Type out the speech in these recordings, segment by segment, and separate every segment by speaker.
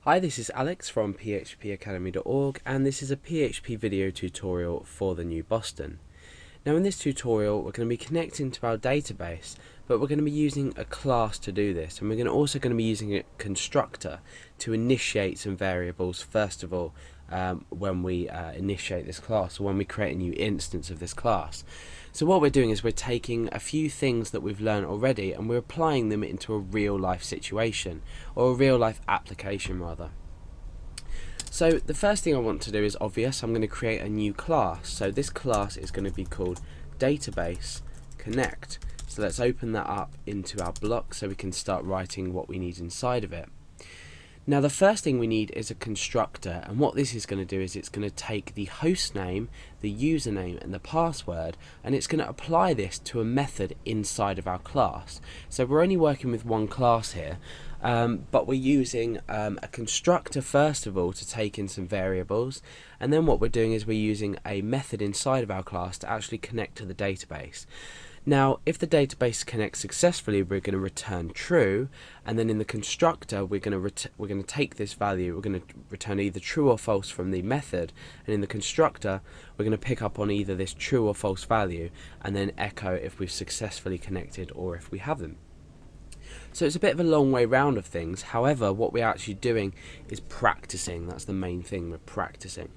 Speaker 1: Hi, this is Alex from phpacademy.org, and this is a PHP video tutorial for the new Boston. Now in this tutorial we're going to be connecting to our database, but we're going to be using a class to do this, and we're also going to be using a constructor to initiate some variables first of all when we initiate this class, or when we create a new instance of this class. So what we're doing is we're taking a few things that we've learned already and we're applying them into a real life situation, or a real life application rather. So the first thing I want to do is obvious. I'm going to create a new class. So this class is going to be called database connect. So let's open that up into our block so we can start writing what we need inside of it. Now the first thing we need is a constructor, and what this is going to do is it's going to take the host name, the username and the password, and it's going to apply this to a method inside of our class. So we're only working with one class here, but we're using a constructor first of all to take in some variables, and then what we're doing is we're using a method inside of our class to actually connect to the database. Now if the database connects successfully, we're going to return true, and then in the constructor we're going to take this value, we're going to return either true or false from the method, and in the constructor we're going to pick up on either this true or false value and then echo if we've successfully connected or if we haven't. So it's a bit of a long way round of things. However, what we're actually doing is practicing. That's the main thing, we're practicing.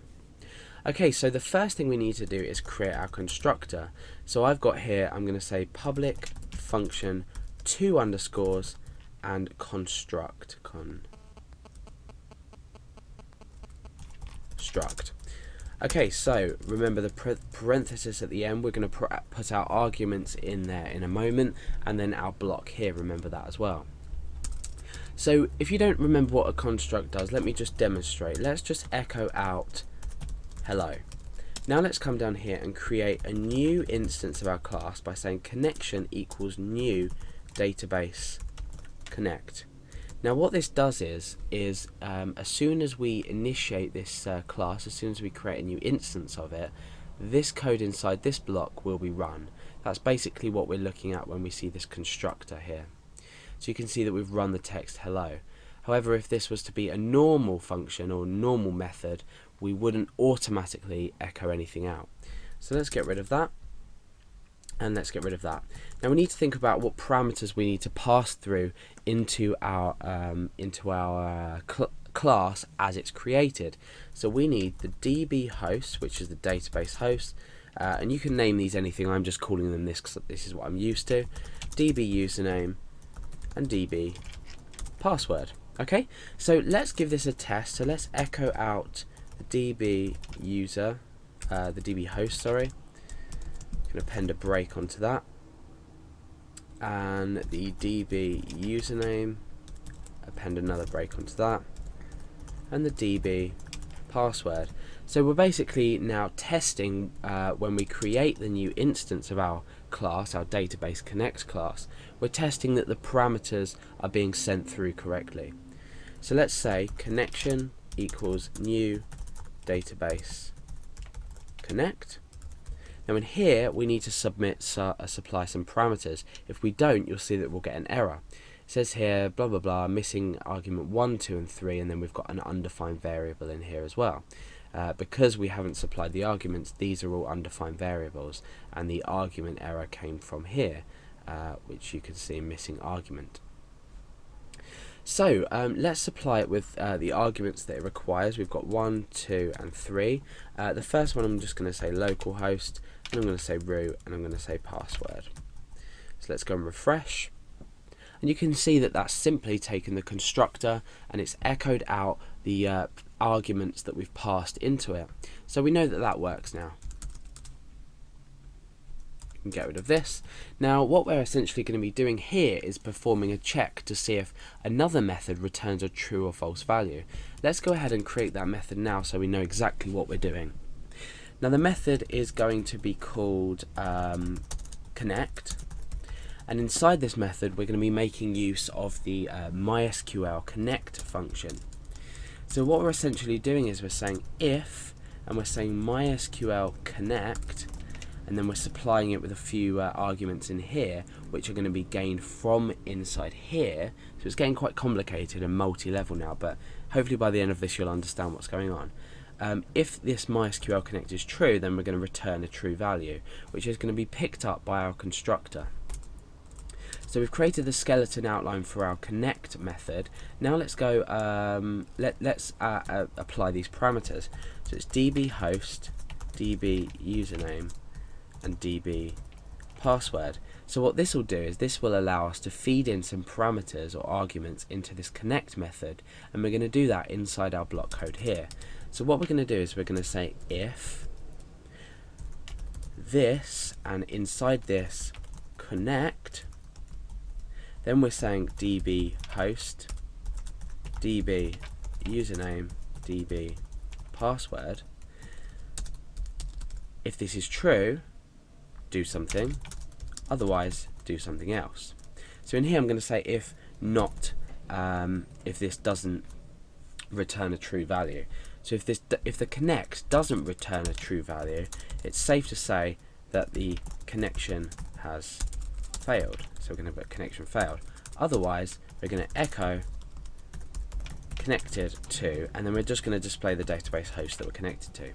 Speaker 1: Okay, so the first thing we need to do is create our constructor. So I've got here, I'm going to say public function 2 underscores and construct. Okay, so remember the parenthesis at the end. We're going to put our arguments in there in a moment, and then our block here, remember that as well. So if you don't remember what a construct does, let me just demonstrate. Let's just echo out hello. Now let's come down here and create a new instance of our class by saying connection equals new database connect. Now what this does is as soon as we initiate this class, as soon as we create a new instance of it, this code inside this block will be run. That's basically what we're looking at when we see this constructor here. So you can see that we've run the text hello. However, if this was to be a normal function or normal method, we wouldn't automatically echo anything out. So let's get rid of that, and let's get rid of that. Now we need to think about what parameters we need to pass through into our class as it's created. So we need the DB host, which is the database host, and you can name these anything. I'm just calling them this because this is what I'm used to. DB username and DB password. Okay, so let's give this a test. So let's echo out the DB user, the DB host, sorry. I'm going to append a break onto that, and the DB username, append another break onto that, and the DB password. So we're basically now testing when we create the new instance of our class, our database connect class, we're testing that the parameters are being sent through correctly. So let's say connection equals new database connect. Now in here we need to supply some parameters. If we don't, you'll see that we'll get an error. It says here blah blah blah, missing argument 1, 2 and 3, and then we've got an undefined variable in here as well. Because we haven't supplied the arguments, these are all undefined variables, and the argument error came from here, which you can see missing argument. So let's supply it with the arguments that it requires. We've got 1, 2 and 3. The first one I'm just going to say localhost, and I'm going to say root, and I'm going to say password. So let's go and refresh, and you can see that that's simply taken the constructor and it's echoed out the arguments that we've passed into it. So we know that that works now. Get rid of this. Now what we're essentially going to be doing here is performing a check to see if another method returns a true or false value. Let's go ahead and create that method now so we know exactly what we're doing. Now the method is going to be called connect, and inside this method we're going to be making use of the MySQL connect function. So what we're essentially doing is we're saying if, and we're saying MySQL connect, and then we're supplying it with a few arguments in here, which are going to be gained from inside here. So it's getting quite complicated and multi-level now, but hopefully by the end of this you'll understand what's going on. If this MySQL connect is true, then we're going to return a true value, which is going to be picked up by our constructor. So we've created the skeleton outline for our connect method. Now let's go, let's apply these parameters. So it's db host, db username, and db password. So what this will do is this will allow us to feed in some parameters or arguments into this connect method, and we're going to do that inside our block code here. So what we're going to do is we're going to say if this, and inside this connect, then we're saying db host, db username, db password. If this is true, do something, otherwise do something else. So in here I'm going to say if not, if this doesn't return a true value. So if the connect doesn't return a true value, it's safe to say that the connection has failed. So we're going to put connection failed. Otherwise, we're going to echo connected to, and then we're just going to display the database host that we're connected to.